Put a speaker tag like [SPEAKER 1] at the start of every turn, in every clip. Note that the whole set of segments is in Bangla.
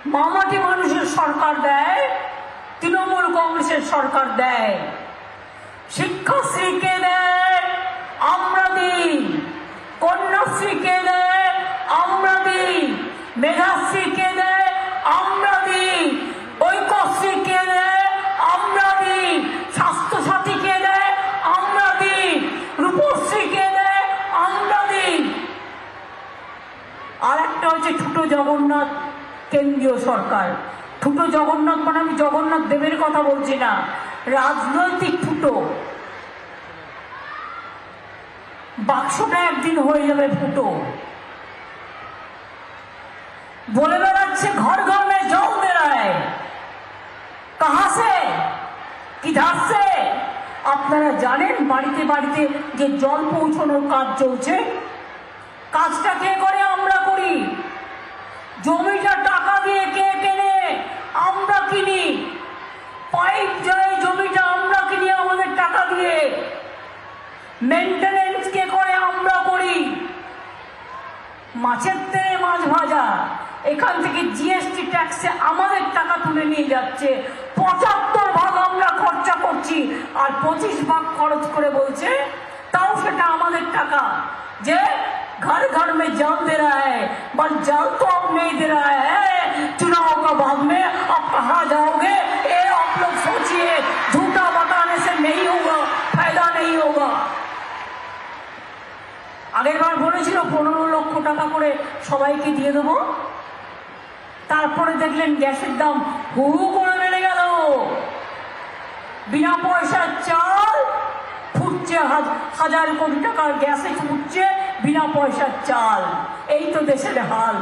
[SPEAKER 1] মামাটি মানুষের সরকার দেয়, তৃণমূল কংগ্রেসের সরকার দেয়। শিক্ষাশ্রীকে দেয় আমরা দিই, কন্যাশ্রীকে দেয় আমরা দিই, মেধাশ্রীকে দেয় আমরা দিই, ঐক্যশ্রীকে দেয় আমরা দিই, স্বাস্থ্যসাথীকে দেয় আমরা দিই, রূপশ্রীকে দেয় আমরা দিই। আর একটা হচ্ছে ছোট জগন্নাথ কেন্দ্রীয় সরকার। ঠুটো জগন্নাথ মানে আমি জগন্নাথ দেবের কথা বলছি না, রাজনৈতিক ঠুটো। বাক্সটা একদিন হয়ে যাবে ফুটো। বলে বেড়াচ্ছে ঘর ঘর মে জল দে रहा है, कहां से किधर से। আপনারা জানেন বাড়িতে বাড়িতে যে জল পৌঁছানোর কাজ চলছে, কাজটা কে করে? আমরা করি। জমিটা টাকা দিয়ে কে কেনে? আমরা কিনি। পাইপ যায় জমিটা আমরা কিনি আমাদের টাকা দিয়ে। মেনটেনেন্স কে করে? আমরা করি। মাছের তেলে মাছ ভাজা, এখান থেকে জিএসটি ট্যাক্সে আমাদের টাকা তুলে নিয়ে যাচ্ছে। ৭৫ ভাগ আমরা খরচা করছি, আর ২৫ ভাগ খরচ করে বলছে তাও সেটা আমাদের টাকা। যে घर घर में जल दे रहा है, बस जल तो अब नहीं दे रहा है। चुनाव का बाद में अब कहाँ जाओगे ये आप लोग सोचिए। झूठा बताने से नहीं होगा, फायदा नहीं होगा। আগের বার বলেছিল ১৫ লক্ষ টাকা করে সবাইকে দিয়ে দেবো, তারপরে দেখলেন গ্যাসের দাম হু করে বেড়ে গেল। বিনা পয়সার চাল ফুটছে, হাজার কোটি টাকার গ্যাসে ফুটছে বিনা পয়সার চাল। এই তো দেশের হাল।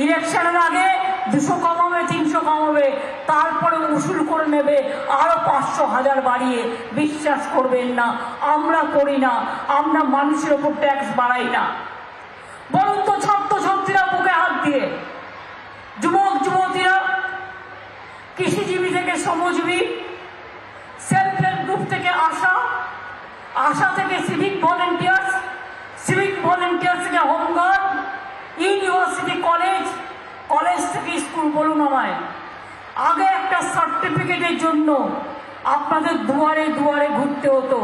[SPEAKER 1] ইলেকশনের আগে ২০০ কমাবে, ৩০০ কমাবে, তারপরে উসুল করে নেবে আরো ৫০০ হাজার বাড়িয়ে। বিশ্বাস করবেন না, আমরা করি না। আমরা মানুষের ওপর ট্যাক্স বাড়াই না। বলুন তো ছাত্রছাত্রীরা বুকে হাত দিয়ে, যুবক যুবতীরা, কৃষিজীবী থেকে শ্রমজীবী, সেলফ হেল্প গ্রুপ থেকে আশা থেকে সিভিক ভলেন্টিয়ার্স থেকে হোমগার্ড, ইউনিভার্সিটি কলেজ থেকে স্কুল। বলুন আমায়, আগে একটা সার্টিফিকেটের জন্য আপনাদের দুয়ারে দুয়ারে ঘুরতে হতো।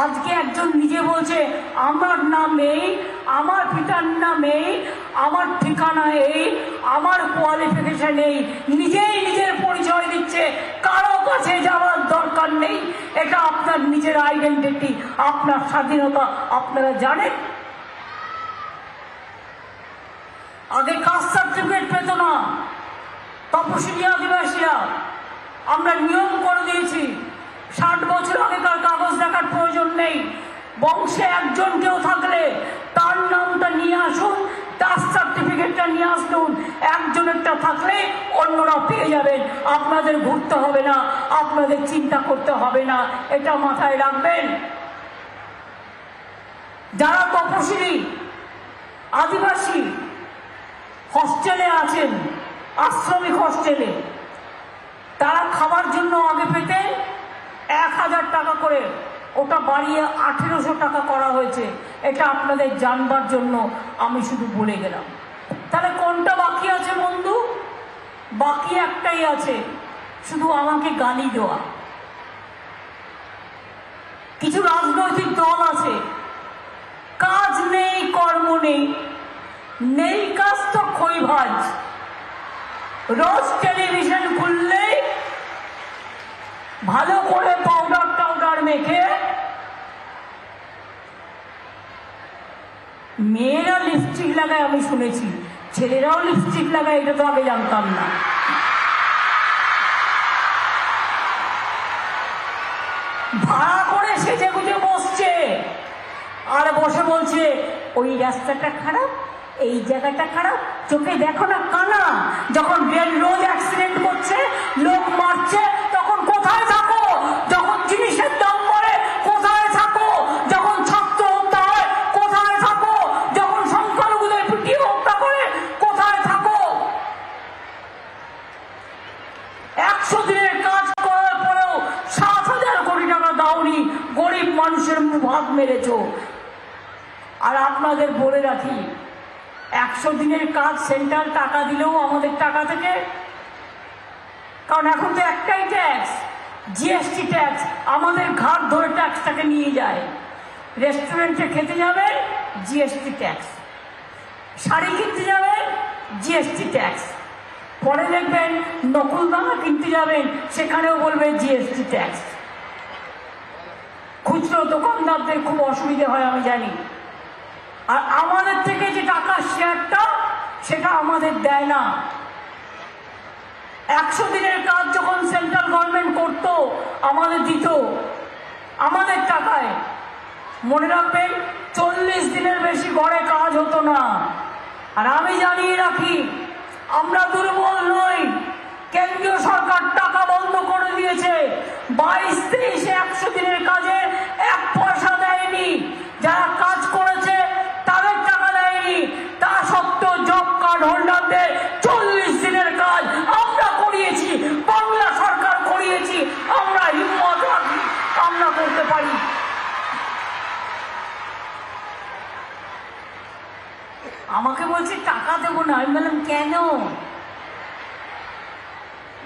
[SPEAKER 1] আজকে একজন নিজে বলছে আমার নাম এই, আমার পিতার নাম এই, আমার ঠিকানা এই, আমার কোয়ালিফিকেশন এই, নিজেই নিজের পরিচয় দিচ্ছে। কারো কাছে যাওয়ার দরকার নেই। এটা আপনার নিজের আইডেন্টিটি, আপনার স্বাধীনতা। আপনারা জানেন আগে কাস্ট সার্টিফিকেট পেত না তপশিলি আদিবাসীরা। আমরা নিয়ম করে দিয়েছি ৬০ বছর আগেকার কাগজ দেখার প্রয়োজন নেই। বংশে একজন কেউ থাকলে তার নামটা নিয়ে আসুন, তার সার্টিফিকেটটা নিয়ে আসুন। একজনেরটা থাকলে অন্যরা পেয়ে যাবেন। আপনাদের ঘুরতে হবে না, আপনাদের চিন্তা করতে হবে না। এটা মাথায় রাখবেন। যারা তপশিলি আদিবাসী হস্টেলে আছেন, আশ্রমিক হস্টেলে, তারা খাবার জন্য আগে পেতেন ১,০০০ টাকা করে, ওটা বাড়িয়ে ১৮০০ টাকা করা হয়েছে। এটা আপনাদের জানবার জন্য আমি শুধু বলে গেলাম। তাহলে কোনটা বাকি আছে বন্ধু? বাকি একটাই আছে, শুধু আমাকে গালি দেওয়া। কিছু রাজনৈতিক দল আছে, কাজ নেই, কর্ম নেই, নেই কাজ তো খই ভাজ। রোজ টেলিভিশন খুললেই ভালো করে পাউডার মেখে, মেয়েরা লিপস্টিক লাগায় আমি শুনেছি, ছেলেরাও লিপস্টিক লাগায়, এটা তো আগে জানতাম না। ভাড়া করে সেজে গুজে বসছে, আর বসে বলছে ওই রাস্তাটা খারাপ, এই জায়গাটা খারাপ, চোখে দেখো না কানা। যখন রেল রোড অ্যাক্সিডেন্ট করছে, লোক মারছে, তখন কোথায় থাকো? যখন জিনিসের দাম বাড়ে কোথায় থাকো? যখন ছাত্র হত্যা হয় কোথায় থাকো? যখন সংখ্যালঘুদের পিটিয়ে হত্যা করে কোথায় থাকো? ১০০ দিনের কাজ করার পরেও ৭,০০০ কোটি টাকা দাওনি, গরিব মানুষের ভাগ মেরেছ। আর আপনাদের বলে রাখি, ১০০ 100 দিনের কাজ সেন্ট্রাল টাকা দিলেও আমাদের টাকা থেকে, কারণ এখন তো একটাই ট্যাক্স, জিএসটি ট্যাক্স, আমাদের ঘাট ধরে ট্যাক্সটাকে নিয়ে যায়। রেস্টুরেন্টে খেতে যাবেন জিএসটি ট্যাক্স, শাড়ি কিনতে যাবেন জিএসটি ট্যাক্স, পরে দেখবেন নকুলদানা কিনতে যাবেন সেখানেও বলবে জিএসটি ট্যাক্স। খুচরো দোকানদারদের খুব অসুবিধে হয় আমি জানি, আর আমাদের থেকে যে টাকার শেয়ারটা সেটা আমাদের দেয় না। 100 দিনের কাজ যখন সেন্ট্রাল গভর্নমেন্ট করতো আমাদের দিত আমাদের টাকায়। মনে রাখবেন 40 দিনের বেশি ঘরে কাজ হতো না। আর আমি জানিয়ে রাখি, আমরা দুর্বল নই। কেন্দ্রীয় সরকার টাকা বন্ধ করে দিয়েছে। 22-23 100 দিনের কাজে 1 পয়সা দেয়নি। যারা কাজ করেছে তাদের টাকা দেয়নি। তা সত্ত্বেও জব কার্ড হোল্ডারদের 40 দিনের কাজ আমরা করিয়েছি, বাংলা সরকার করিয়েছি। আমরা হিম্মত রাখি, আমরা করতে পারি। আমাকে বলছে টাকা দেবো না। আমি বললাম কেন?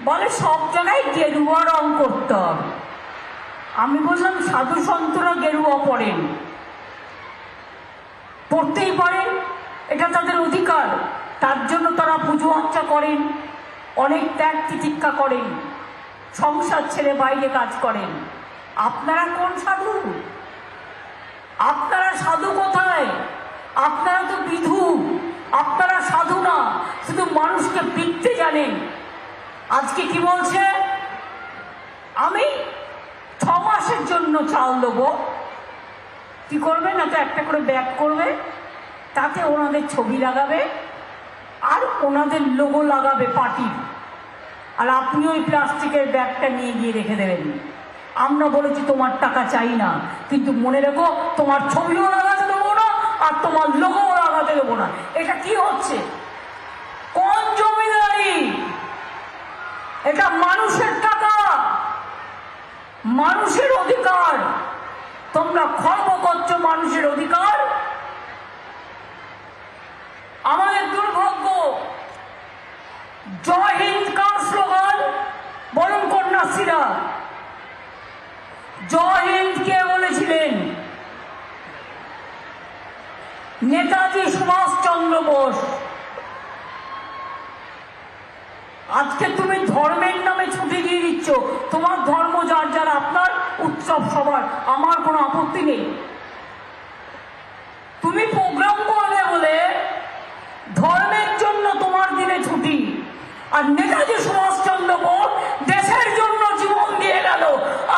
[SPEAKER 1] বলে সব জায়গায় গেরুয়া রং করতে হবে। আমি বললাম সাধু সন্তরা গেরুয়া পড়েন, পড়তেই পারেন, এটা তাদের অধিকার। তার জন্য তারা পুজো আর্চা করেন, অনেক ত্যাগ তিতিক্ষা করেন, সংসার ছেড়ে বাইরে কাজ করেন। আপনারা কোন সাধু? আপনারা সাধু কোথায়? আপনারা তো বিধু। আপনারা সাধু না, শুধু মানুষকে পিটতে জানেন। আজকে কি বলছে? আমি 6 মাসের জন্য চাল দেবো। কি করবে না, তো একটা করে ব্যাগ করবে, তাতে ওনাদের ছবি লাগাবে আর ওনাদের লোগো লাগাবে পার্টির, আর আপনি ওই প্লাস্টিকের ব্যাগটা নিয়ে গিয়ে রেখে দেবেন। আমরা বলেছি তোমার টাকা চাই না, কিন্তু মনে রেখো তোমার ছবিও লাগাতে দেবো না আর তোমার লোগোও লাগাতে দেবো না। এটা কি হচ্ছে? কোন জমিদারি? এটা মানুষের টাকা, মানুষের অধিকার। তোমরা খর্ব করছো মানুষের অধিকার। আমাদের দুর্ভাগ্য। জয় হিন্দ কার স্লোগান বলুন কন্যাশ্রীরা? জয় হিন্দ কে বলেছিলেন? নেতাজি সুভাষচন্দ্র বোস। আজকে তুমি ধর্মের নামে ছুটি দিয়ে দিচ্ছ। তোমার ধর্ম যার যার, আপনার উৎসব সবার, আমার কোনো আপত্তি নেই। তুমি প্রোগ্রাম করবে বলে ধর্মের জন্য তোমার দিনে ছুটি, আর নেতাজি সুভাষচন্দ্র বোস দেশের জন্য জীবন দিয়ে গেল।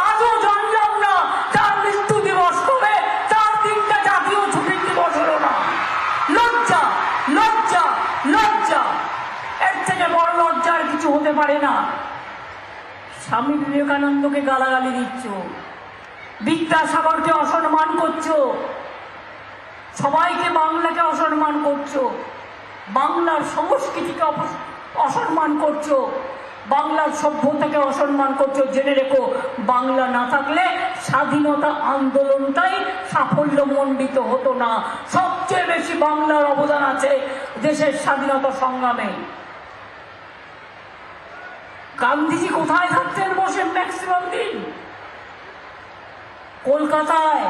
[SPEAKER 1] আজও জানলাম না তার মৃত্যু দিবস কবে, তার দিনটা জাতীয় ছুটির দিবস হলো না। লজ্জা, লজ্জা, লজ্জা। এর থেকে বড় লজ্জার কিছু হতে পারে না। স্বামী বিবেকানন্দকে গালাগালি দিচ্ছ, বিদ্যাসাগরকে অসম্মান করছো, সবাইকে, বাংলাকে অসম্মান করছো, বাংলার সংস্কৃতিকে অসম্মান করছো, বাংলার সভ্যতাকে অসম্মান করছো। জেনে রেখো, বাংলা না থাকলে স্বাধীনতা আন্দোলনটাই সাফল্যমণ্ডিত হতো না। সবচেয়ে বেশি বাংলার অবদান আছে দেশের স্বাধীনতা সংগ্রামে। গান্ধীজি কোথায় থাকতেন বসে ম্যাক্সিমাম দিন? কলকাতায়।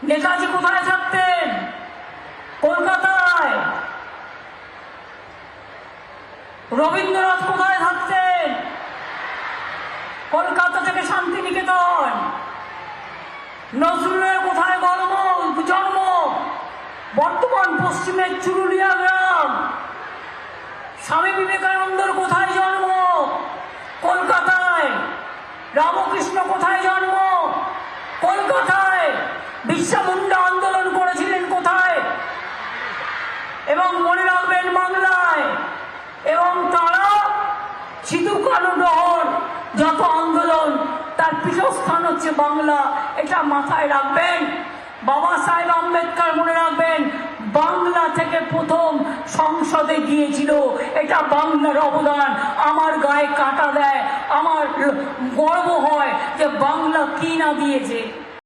[SPEAKER 1] নেতাজি কোথায় থাকতেন? কলকাতায়। রবীন্দ্রনাথ কোথায় থাকতেন? কলকাতা থেকে শান্তিনিকেতন। নজরুলের কোথায় জন্ম? বর্তমান পশ্চিমের চুরুলিয়া গ্রাম। স্বামী বিবেকানন্দর কোথায় জন্ম? কলকাতায়। রামকৃষ্ণ কোথায় জন্ম? কলকাতায়। বিরসা মুন্ডা আন্দোলন করেছিলেন কোথায়? এবং মনে রাখবেন, বাংলায়। এবং তারা সিধু কানু ডহর যত আন্দোলন, তার পীঠস্থান হচ্ছে বাংলা। এটা মাথায় রাখবেন। বাবা সাহেব আম্বেদকর, মনে রাখবেন, বাংলা থেকে প্রথম সংসদে গিয়েছিল। এটা বাংলার অবদান। আমার গায়ে কাঁটা দেয়, আমার গর্ব হয় যে বাংলা কি না দিয়েছে।